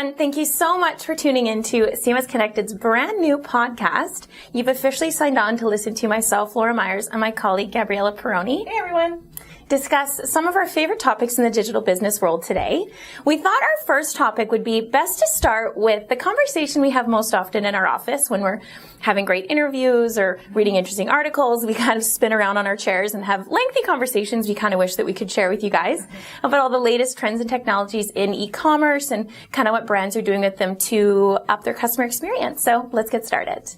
everyone. Thank you so much for tuning into CMS-Connected's brand new podcast. You've officially signed on to listen to myself, Laura Myers, and my colleague, Gabriella Pirrone. Hey, everyone. Discuss some of our favorite topics in the digital business world today. We thought our first topic would be best to start with the conversation we have most often in our office when we're having great interviews or reading interesting articles. We kind of spin around on our chairs and have lengthy conversations we kind of wish that we could share with you guys about all the latest trends and technologies in e-commerce and kind of what brands are doing with them to up their customer experience. So let's get started.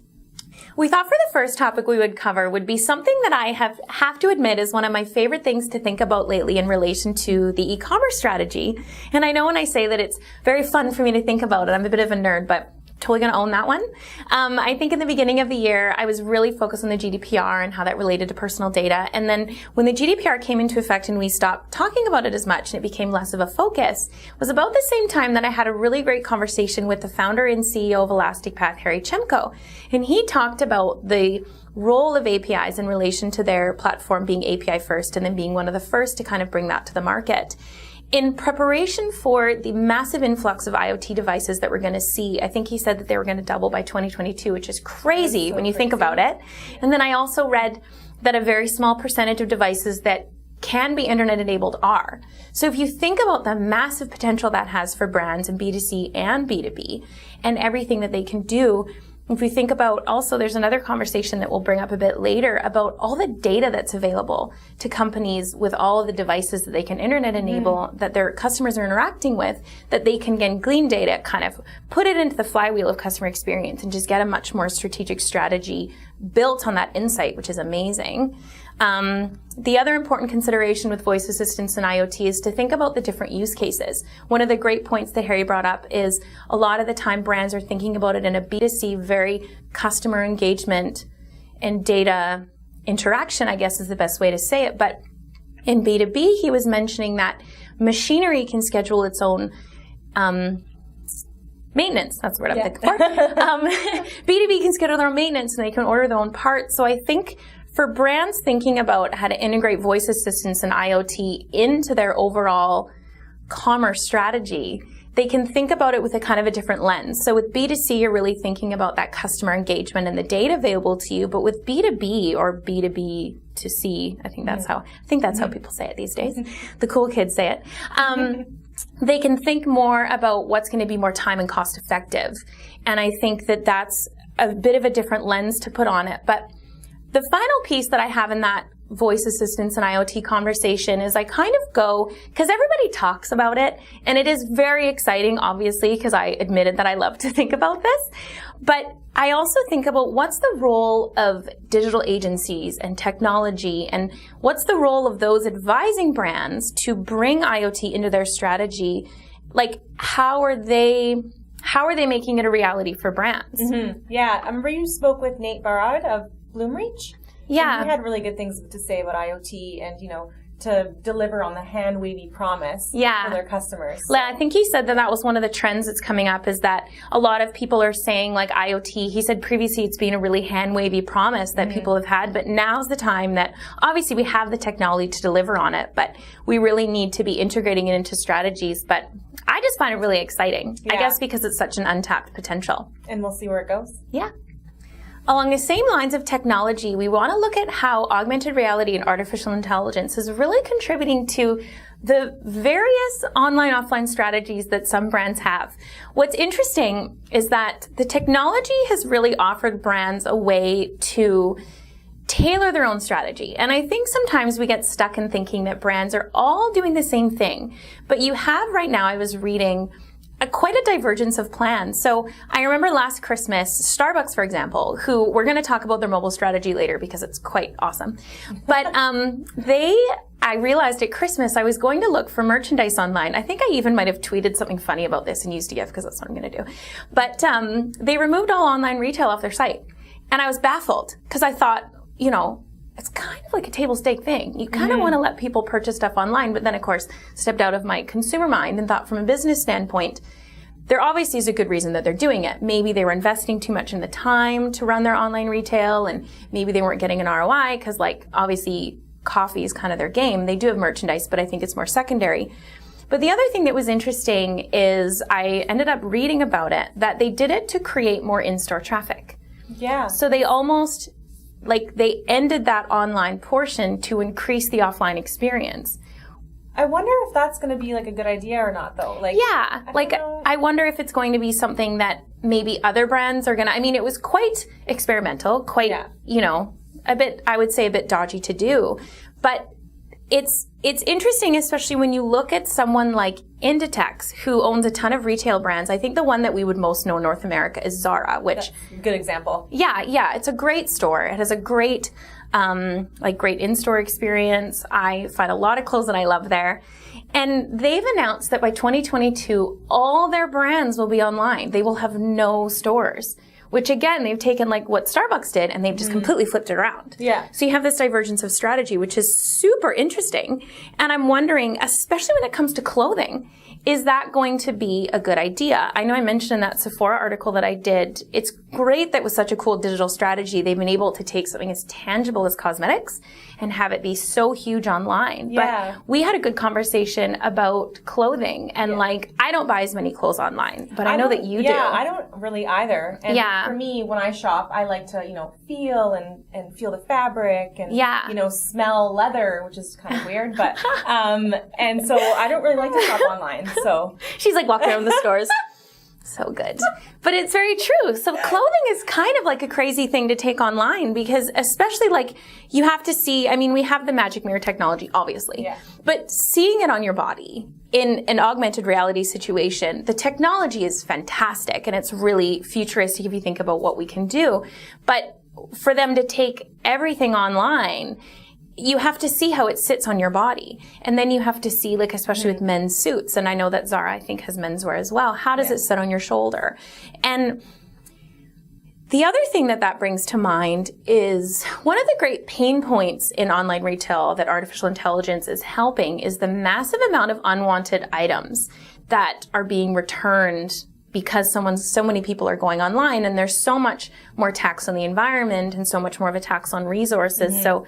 We thought for the first topic we would cover would be something that I have to admit is one of my favorite things to think about lately in relation to the e-commerce strategy. And I know when I say that it's very fun for me to think about it, I'm a bit of a nerd, but totally going to own that one. I think in the beginning of the year, I was really focused on the GDPR and how that related to personal data. And then when the GDPR came into effect and we stopped talking about it as much and it became less of a focus, was about the same time that I had a really great conversation with the founder and CEO of Elastic Path, Harry Chemko. And he talked about the role of APIs in relation to their platform being API first and then being one of the first to kind of bring that to the market. In preparation for the massive influx of IoT devices that we're going to see, I think he said that they were going to double by 2022, which is crazy when you think about it. And then I also read that a very small percentage of devices that can be internet enabled are. So if you think about the massive potential that has for brands in B2C and B2B and everything that they can do, if we think about also, there's another conversation that we'll bring up a bit later about all the data that's available to companies with all of the devices that they can internet enable, that their customers are interacting with, that they can then glean data, kind of put it into the flywheel of customer experience and just get a much more strategic strategy built on that insight, which is amazing. The other important consideration with voice assistants and IoT is to think about the different use cases. One of the great points that Harry brought up is a lot of the time brands are thinking about it in a B2C, very customer engagement and data interaction, I guess is the best way to say it. But in B2B, he was mentioning that machinery can schedule its own maintenance. That's the word I'm looking for. B2B can schedule their own maintenance and they can order their own parts. So I think for brands thinking about how to integrate voice assistants and IoT into their overall commerce strategy, they can think about it with a kind of a different lens. So with B2C, you're really thinking about that customer engagement and the data available to you. But with B2B or B2B to C, I think that's how people say it these days. The cool kids say it. They can think more about what's going to be more time and cost effective. And I think that that's a bit of a different lens to put on it. But the final piece that I have in that voice assistants and IoT conversation is I kind of go, because everybody talks about it, and it is very exciting, obviously, because I admitted that I love to think about this. But I also think about what's the role of digital agencies and technology, and what's the role of those advising brands to bring IoT into their strategy? Like, how are they making it a reality for brands? Yeah, I remember you spoke with Nate Barad of Bloomreach. Yeah. And he had really good things to say about IoT and, to deliver on the hand wavy promise for their customers. So. I think he said that was one of the trends that's coming up is that a lot of people are saying like IoT, he said previously it's been a really hand wavy promise that people have had, but now's the time that obviously we have the technology to deliver on it, but we really need to be integrating it into strategies. But I just find it really exciting, I guess because it's such an untapped potential. And we'll see where it goes. Yeah. Along the same lines of technology, we want to look at how augmented reality and artificial intelligence is really contributing to the various online-offline strategies that some brands have. What's interesting is that the technology has really offered brands a way to tailor their own strategy. And I think sometimes we get stuck in thinking that brands are all doing the same thing. But you have right now, I was reading quite a divergence of plans. So I remember last Christmas, Starbucks, for example, who we're going to talk about their mobile strategy later because it's quite awesome. But I realized at Christmas I was going to look for merchandise online. I think I even might have tweeted something funny about this and used a GIF because that's what I'm going to do. But they removed all online retail off their site. And I was baffled because I thought, it's kind of like a table stake thing. You kind of want to let people purchase stuff online, but then, of course, stepped out of my consumer mind and thought from a business standpoint, there obviously is a good reason that they're doing it. Maybe they were investing too much in the time to run their online retail, and maybe they weren't getting an ROI because, obviously, coffee is kind of their game. They do have merchandise, but I think it's more secondary. But the other thing that was interesting is I ended up reading about it, that they did it to create more in-store traffic. Yeah. So they almost, like, they ended that online portion to increase the offline experience. I wonder if that's going to be like a good idea or not, though. Like, yeah, I wonder if it's going to be something that maybe other brands are going to, I mean, it was quite experimental, quite, you know, a bit, I would say a bit dodgy to do, but it's interesting, especially when you look at someone like Inditex, who owns a ton of retail brands. I think the one that we would most know in North America is Zara, which... That's a good example. Yeah, it's a great store. It has a great, great in-store experience. I find a lot of clothes that I love there. And they've announced that by 2022, all their brands will be online. They will have no stores. Which again, they've taken like what Starbucks did and they've just completely flipped it around. Yeah. So you have this divergence of strategy, which is super interesting. And I'm wondering, especially when it comes to clothing, is that going to be a good idea? I know I mentioned in that Sephora article that I did, it's great that with such a cool digital strategy, they've been able to take something as tangible as cosmetics and have it be so huge online. Yeah. But we had a good conversation about clothing and like, I don't buy as many clothes online, but I know that you do. Yeah, I don't really either. And for me, when I shop, I like to, you know, feel and feel the fabric and, you know, smell leather, which is kind of weird, but, and so I don't really like to shop online. So she's like walking around the stores. So good. But it's very true. So clothing is kind of like a crazy thing to take online because especially like you have to see, I mean, we have the magic mirror technology, obviously, but seeing it on your body in an augmented reality situation, the technology is fantastic and it's really futuristic if you think about what we can do. But for them to take everything online, you have to see how it sits on your body. And then you have to see, like, especially with men's suits, and I know that Zara, I think, has menswear as well. How does it sit on your shoulder? And the other thing that brings to mind is one of the great pain points in online retail that artificial intelligence is helping is the massive amount of unwanted items that are being returned because so many people are going online and there's so much more tax on the environment and so much more of a tax on resources. So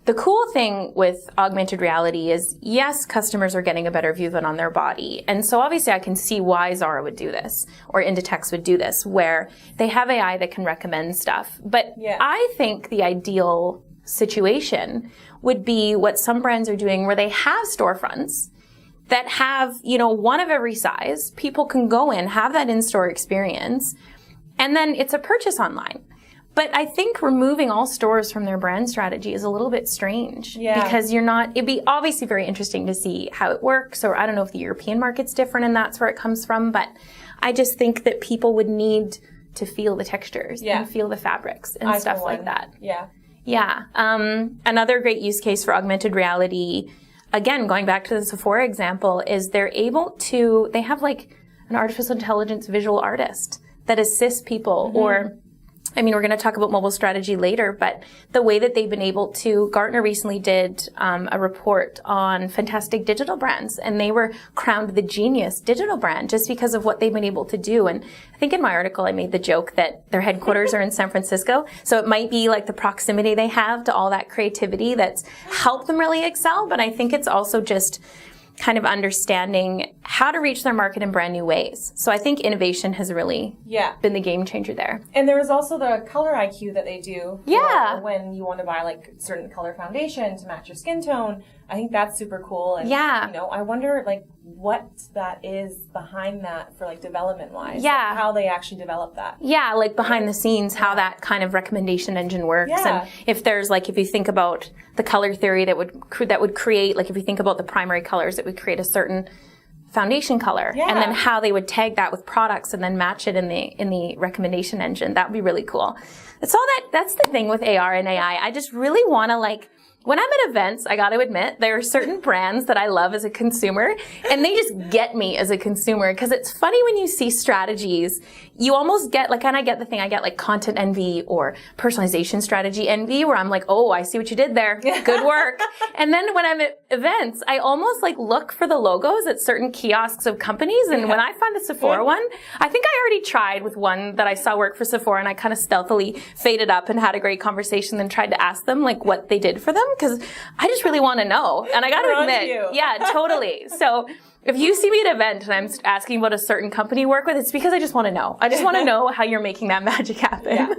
the cool thing with augmented reality is, yes, customers are getting a better view of it on their body. And so obviously I can see why Zara would do this or Inditex would do this, where they have AI that can recommend stuff. But I think the ideal situation would be what some brands are doing where they have storefronts that have, you know, one of every size. People can go in, have that in-store experience, and then it's a purchase online. But I think removing all stores from their brand strategy is a little bit strange because it'd be obviously very interesting to see how it works, or I don't know if the European market's different and that's where it comes from, but I just think that people would need to feel the textures and feel the fabrics and stuff like that. Another great use case for augmented reality, again, going back to the Sephora example, is they have like an artificial intelligence visual artist that assists people or I mean, we're going to talk about mobile strategy later, but the way that they've been able to, Gartner recently did a report on fantastic digital brands, and they were crowned the genius digital brand just because of what they've been able to do. And I think in my article, I made the joke that their headquarters are in San Francisco. So it might be like the proximity they have to all that creativity that's helped them really excel. But I think it's also just kind of understanding how to reach their market in brand new ways. So I think innovation has really been the game changer there. And there is also the color IQ that they do for when you want to buy like certain color foundation to match your skin tone. I think that's super cool. And, you know, I wonder like what that is behind that for like development wise. Like how they actually develop that. Like behind the scenes, how that kind of recommendation engine works. And if there's like, if you think about the color theory that would create, like if you think about the primary colors, it would create a certain foundation color and then how they would tag that with products and then match it in the recommendation engine. That would be really cool. That's the thing with AR and AI. I just really want to like, when I'm at events, I got to admit, there are certain brands that I love as a consumer, and they just get me as a consumer, because it's funny when you see strategies, you almost get, like, and I get the thing, I get like content envy or personalization strategy envy, where I'm like, oh, I see what you did there. Good work. And then when I'm at events, I almost like look for the logos at certain kiosks of companies, and when I find the Sephora one, I think I already tried with one that I saw work for Sephora, and I kind of stealthily faded up and had a great conversation, then tried to ask them like what they did for them. Because I just really want to know. And I got to admit, yeah, totally. So if you see me at an event and I'm asking about a certain company you work with, it's because I just want to know. I just want to know how you're making that magic happen. Yeah.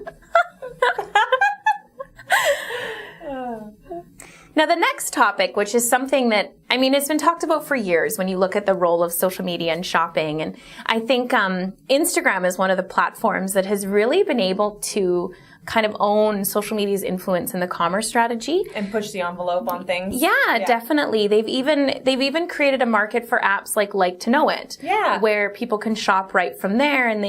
Now, the next topic, which is something that, I mean, it's been talked about for years when you look at the role of social media and shopping. And I think Instagram is one of the platforms that has really been able to kind of own social media's influence in the commerce strategy. And push the envelope on things. Yeah, definitely. They've even created a market for apps like to Know It. Yeah. Where people can shop right from there, and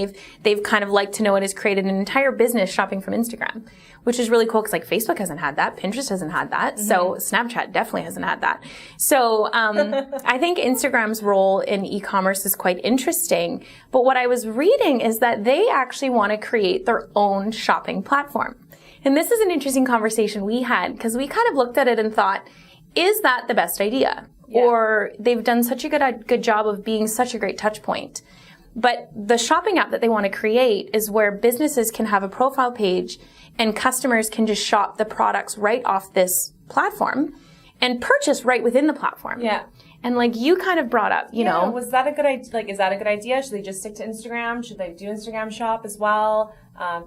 they've kind of Like to Know It has created an entire business shopping from Instagram, which is really cool because like Facebook hasn't had that, Pinterest hasn't had that, so Snapchat definitely hasn't had that. So I think Instagram's role in e-commerce is quite interesting. But what I was reading is that they actually want to create their own shopping platform. And this is an interesting conversation we had because we kind of looked at it and thought, is that the best idea? Yeah. Or they've done such a good job of being such a great touch point. But the shopping app that they want to create is where businesses can have a profile page and customers can just shop the products right off this platform and purchase right within the platform. Yeah. And like you kind of brought up, you know. Was that a good idea? Like, is that a good idea? Should they just stick to Instagram? Should they do Instagram shop as well? Are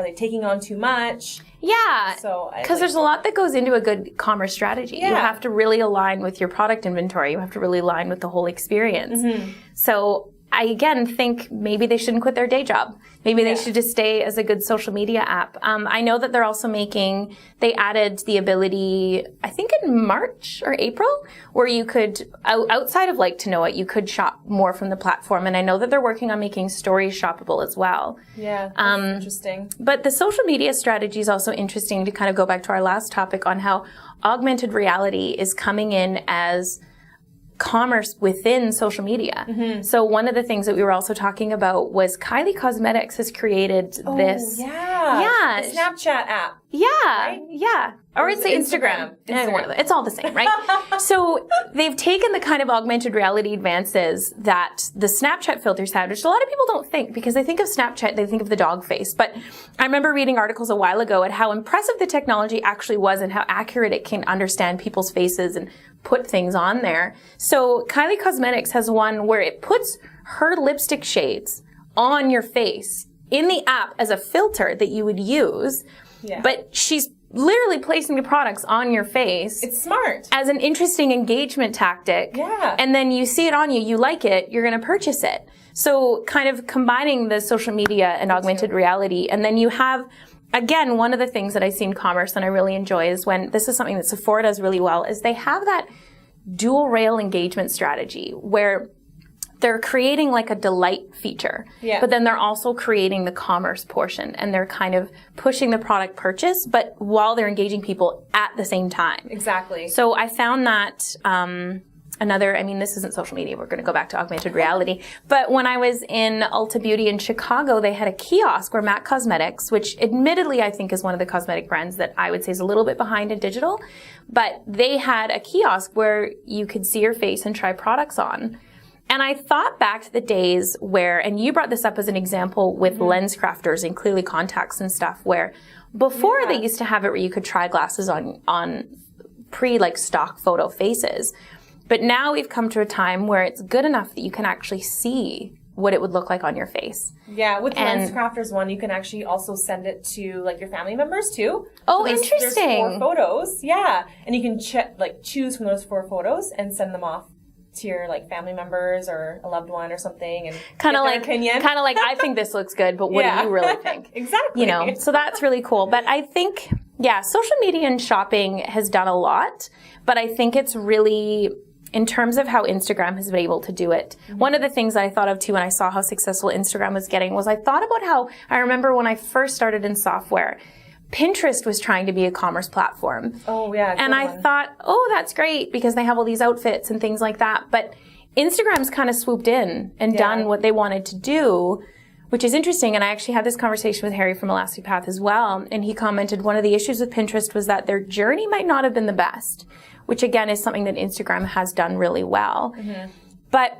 they taking on too much? Yeah. So because there's a lot that goes into a good commerce strategy. Yeah. You have to really align with your product inventory. You have to really align with the whole experience. Mm-hmm. So I, again, think maybe they shouldn't quit their day job. Maybe they should just stay as a good social media app. I know that they're also they added the ability, I think in March or April, where you could, outside of Like to Know It, you could shop more from the platform. And I know that they're working on making stories shoppable as well. Yeah, that's interesting. But the social media strategy is also interesting to kind of go back to our last topic on how augmented reality is coming in as commerce within social media. Mm-hmm. So one of the things that we were also talking about was Kylie Cosmetics has created this. Yeah. The Snapchat app. Yeah. Right? Yeah. Or it's Instagram. It's all the same, right? So they've taken the kind of augmented reality advances that the Snapchat filters had, which a lot of people don't think because they think of Snapchat, they think of the dog face. But I remember reading articles a while ago at how impressive the technology actually was and how accurate it can understand people's faces and put things on there. So Kylie Cosmetics has one where it puts her lipstick shades on your face in the app as a filter that you would use. Yeah. But she's literally placing the products on your face. It's smart. As an interesting engagement tactic. Yeah. And then you see it on you, you like it, you're going to purchase it. So kind of combining the social media and augmented reality. And then you have, again, one of the things that I see in commerce and I really enjoy is when, this is something that Sephora does really well, is they have that dual rail engagement strategy where they're creating like a delight feature, but then they're also creating the commerce portion and they're kind of pushing the product purchase, but while they're engaging people at the same time. Exactly. So I found that this isn't social media. We're going to go back to augmented reality. But when I was in Ulta Beauty in Chicago, they had a kiosk where MAC Cosmetics, which admittedly I think is one of the cosmetic brands that I would say is a little bit behind in digital, but they had a kiosk where you could see your face and try products on. And I thought back to the days where, and you brought this up as an example with lens crafters and Clearly Contacts and stuff, where before they used to have it where you could try glasses on stock photo faces. But now we've come to a time where it's good enough that you can actually see what it would look like on your face. Yeah, with Lens Crafters one, you can actually also send it to like your family members too. Oh, so interesting. There's 4 photos, and you can choose from those 4 photos and send them off to your family members or a loved one or something, and kind of opinion. Kind of like, I think this looks good, but what do you really think? Exactly. So that's really cool. But I think, social media and shopping has done a lot, but I think it's really, in terms of how Instagram has been able to do it, one of the things that I thought of too when I saw how successful Instagram was getting was I thought about how, I remember when I first started in software, Pinterest was trying to be a commerce platform. Oh, yeah. And I thought, that's great because they have all these outfits and things like that. But Instagram's kind of swooped in and done what they wanted to do, which is interesting. And I actually had this conversation with Harry from Elastic Path as well. And he commented one of the issues with Pinterest was that their journey might not have been the best, which again is something that Instagram has done really well. Mm-hmm. But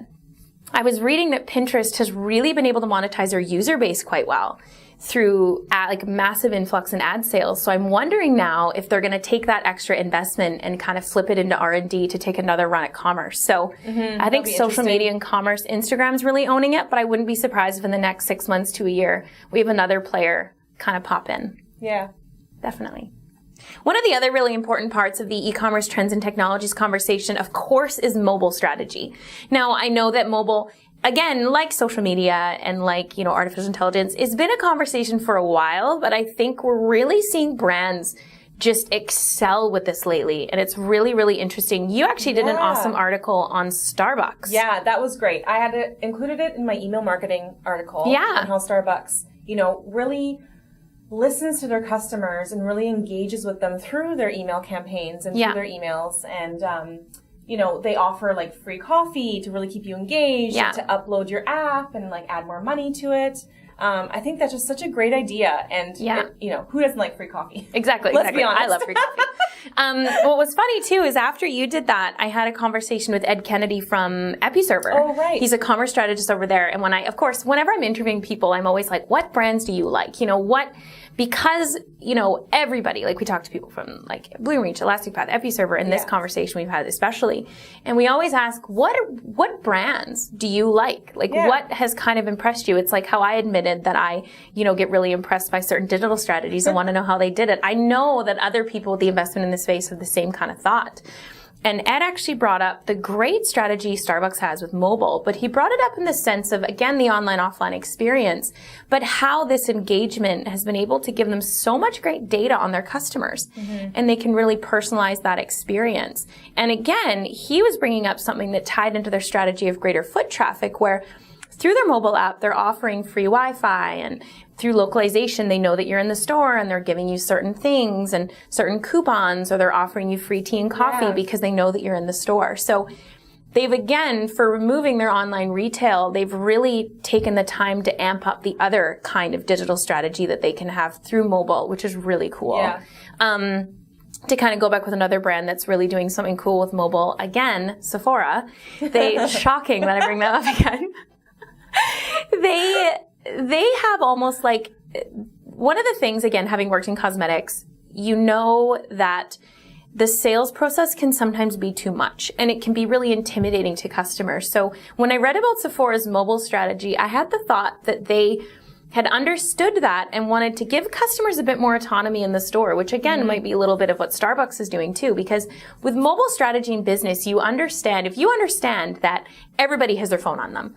I was reading that Pinterest has really been able to monetize their user base quite well. through like massive influx in ad sales. So I'm wondering now if they're going to take that extra investment and kind of flip it into R&D to take another run at commerce. So I think social media and commerce, Instagram's really owning it, but I wouldn't be surprised if in the next 6 months to a year, we have another player kind of pop in. Yeah. Definitely. One of the other really important parts of the e-commerce trends and technologies conversation, of course, is mobile strategy. Now, I know that mobile, again, like social media and like, artificial intelligence, it's been a conversation for a while, but I think we're really seeing brands just excel with this lately. And it's really, really interesting. You actually did an awesome article on Starbucks. Yeah, that was great. I had included it in my email marketing article. Yeah. On how Starbucks, really listens to their customers and really engages with them through their email campaigns and through their emails. And, they offer like free coffee to really keep you engaged and to upload your app and like add more money to it. I think that's just such a great idea. And, who doesn't like free coffee? Exactly. Let's be honest. I love free coffee. What was funny too is after you did that, I had a conversation with Ed Kennedy from EpiServer. Oh, right. He's a commerce strategist over there. And whenever I'm interviewing people, I'm always like, what brands do you like? Because, everybody, like we talk to people from like Bloomreach, Elastic Path, EpiServer, in this conversation we've had especially. And we always ask, what brands do you like? Like what has kind of impressed you? It's like how I admitted that I, get really impressed by certain digital strategies and want to know how they did it. I know that other people with the investment in the space have the same kind of thought. And Ed actually brought up the great strategy Starbucks has with mobile, but he brought it up in the sense of, again, the online-offline experience, but how this engagement has been able to give them so much great data on their customers, and they can really personalize that experience. And again, he was bringing up something that tied into their strategy of greater foot traffic, where through their mobile app, they're offering free Wi-Fi, and through localization, they know that you're in the store and they're giving you certain things and certain coupons, or they're offering you free tea and coffee because they know that you're in the store. So they've, again, for removing their online retail, they've really taken the time to amp up the other kind of digital strategy that they can have through mobile, which is really cool. Yeah. To kind of go back with another brand that's really doing something cool with mobile, again, Sephora. Shocking that I bring that up again. They have almost like, one of the things, again, having worked in cosmetics, that the sales process can sometimes be too much, and it can be really intimidating to customers. So when I read about Sephora's mobile strategy, I had the thought that they had understood that and wanted to give customers a bit more autonomy in the store, which again might be a little bit of what Starbucks is doing too, because with mobile strategy in business, if you understand that everybody has their phone on them,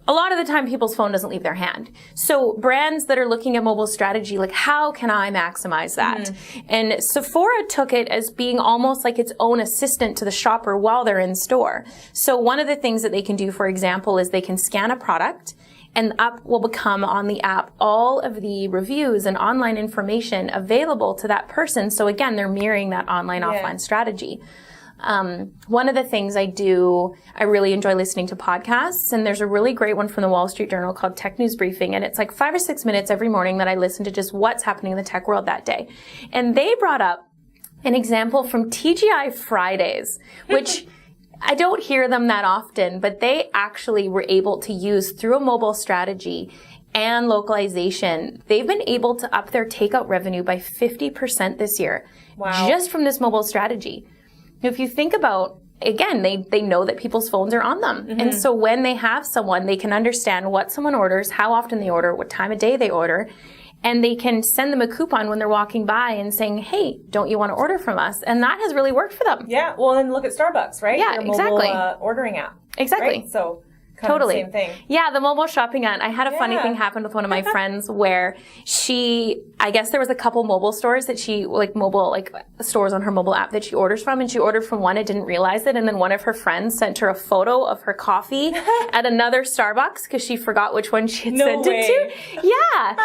a lot of the time people's phone doesn't leave their hand. So brands that are looking at mobile strategy, like, how can I maximize that? And Sephora took it as being almost like its own assistant to the shopper while they're in store. So one of the things that they can do, for example, is they can scan a product, and up will become on the app all of the reviews and online information available to that person. So again, they're mirroring that online-offline strategy. One of the things I really enjoy listening to podcasts, and there's a really great one from the Wall Street Journal called Tech News Briefing, and it's like 5 or 6 minutes every morning that I listen to just what's happening in the tech world that day. And they brought up an example from TGI Fridays, which I don't hear them that often, but they actually were able to use, through a mobile strategy and localization, they've been able to up their takeout revenue by 50% this year. Wow. Just from this mobile strategy. If you think about, again, they know that people's phones are on them. And so when they have someone, they can understand what someone orders, how often they order, what time of day they order, and they can send them a coupon when they're walking by and saying, hey, don't you want to order from us? And that has really worked for them. Yeah, well, then look at Starbucks, right? Yeah, Their mobile, ordering app. Exactly. Right? So totally. Same thing. Yeah, the mobile shopping app. I had a funny thing happen with one of my friends where I guess there was a couple mobile stores that stores on her mobile app that she orders from, and she ordered from one and didn't realize it, and then one of her friends sent her a photo of her coffee at another Starbucks because she forgot which one she had sent it to. Yeah.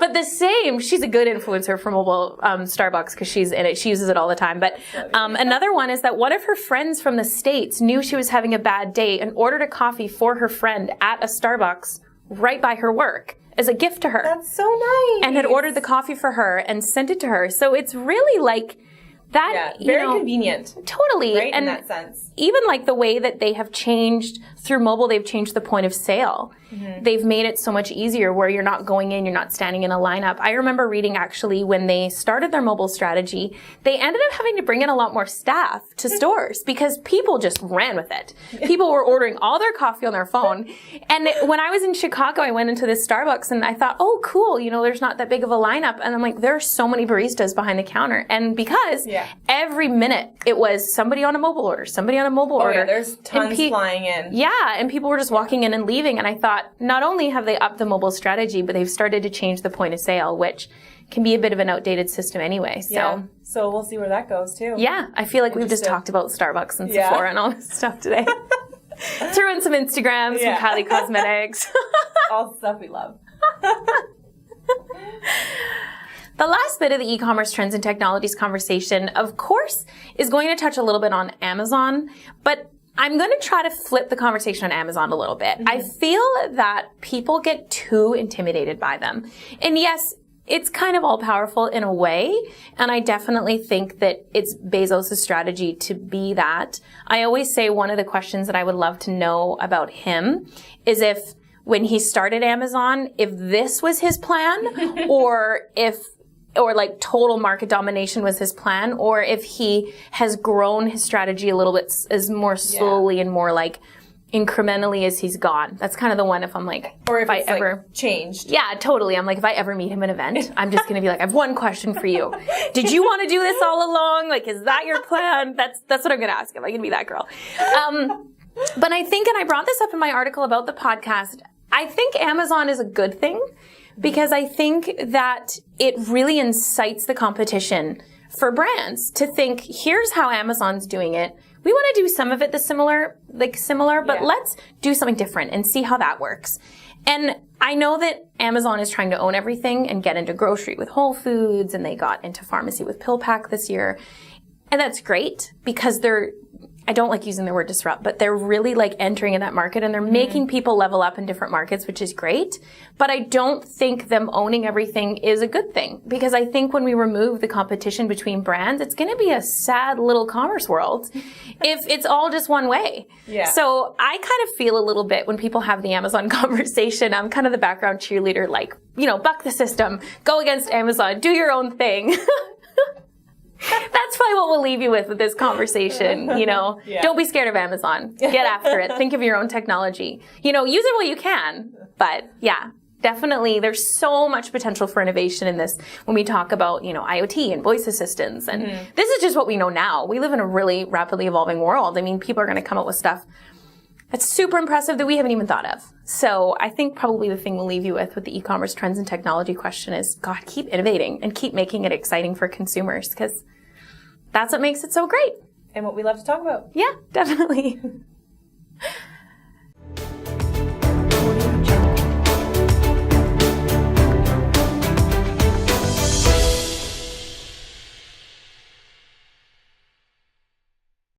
But the same, she's a good influencer for mobile Starbucks because she's in it. She uses it all the time. But another one is that one of her friends from the States knew she was having a bad day and ordered a coffee for her friend at a Starbucks right by her work as a gift to her. That's so nice. And had ordered the coffee for her and sent it to her. So it's really like that. Yeah, very convenient. Totally. Right, in that sense. Even like the way that they have changed through mobile, they've changed the point of sale. they've made it so much easier where you're not going in, you're not standing in a lineup. I remember reading actually when they started their mobile strategy, they ended up having to bring in a lot more staff to stores because people just ran with it. People were ordering all their coffee on their phone. And when I was in Chicago, I went into this Starbucks and I thought, oh, cool, there's not that big of a lineup. And I'm like, there are so many baristas behind the counter. And because every minute it was somebody on a mobile order, somebody on a mobile order. Yeah, there's tons flying in. Yeah, and people were just walking in and leaving. And I thought, not only have they upped the mobile strategy, but they've started to change the point of sale, which can be a bit of an outdated system anyway. So we'll see where that goes too. Yeah, I feel like we've just talked about Starbucks and Sephora and all this stuff today. Threw in some Instagrams, some Kylie Cosmetics. All the stuff we love. The last bit of the e-commerce trends and technologies conversation, of course, is going to touch a little bit on Amazon, but I'm going to try to flip the conversation on Amazon a little bit. I feel that people get too intimidated by them. And yes, it's kind of all-powerful in a way, and I definitely think that it's Bezos' strategy to be that. I always say one of the questions that I would love to know about him is if, when he started Amazon, if this was his plan, or like total market domination was his plan, or if he has grown his strategy a little bit as more slowly and more like incrementally as he's gone. That's kind of the one if I'm like, or if I it's ever changed. Yeah, totally. I'm like, if I ever meet him at an event, I'm just going to be like, I have one question for you. Did you want to do this all along? Like, is that your plan? That's what I'm going to ask him. I'm going to be that girl. But I think, and I brought this up in my article about the podcast, I think Amazon is a good thing because I think that it really incites the competition for brands to think, here's how Amazon's doing it. We want to do some of it similar, but let's do something different and see how that works. And I know that Amazon is trying to own everything and get into grocery with Whole Foods, and they got into pharmacy with PillPack this year. And that's great because I don't like using the word disrupt, but they're really like entering in that market and they're making people level up in different markets, which is great. But I don't think them owning everything is a good thing because I think when we remove the competition between brands, it's going to be a sad little commerce world if it's all just one way. Yeah. So I kind of feel a little bit when people have the Amazon conversation, I'm kind of the background cheerleader, like, buck the system, go against Amazon, do your own thing. That's probably what we'll leave you with this conversation, Don't be scared of Amazon. Get after it. Think of your own technology. Use it while you can. But yeah, definitely there's so much potential for innovation in this when we talk about, IoT and voice assistants. And this is just what we know now. We live in a really rapidly evolving world. I mean, people are going to come up with stuff that's super impressive that we haven't even thought of. So I think probably the thing we'll leave you with the e-commerce trends and technology question is, God, keep innovating and keep making it exciting for consumers because that's what makes it so great. And what we love to talk about. Yeah, definitely.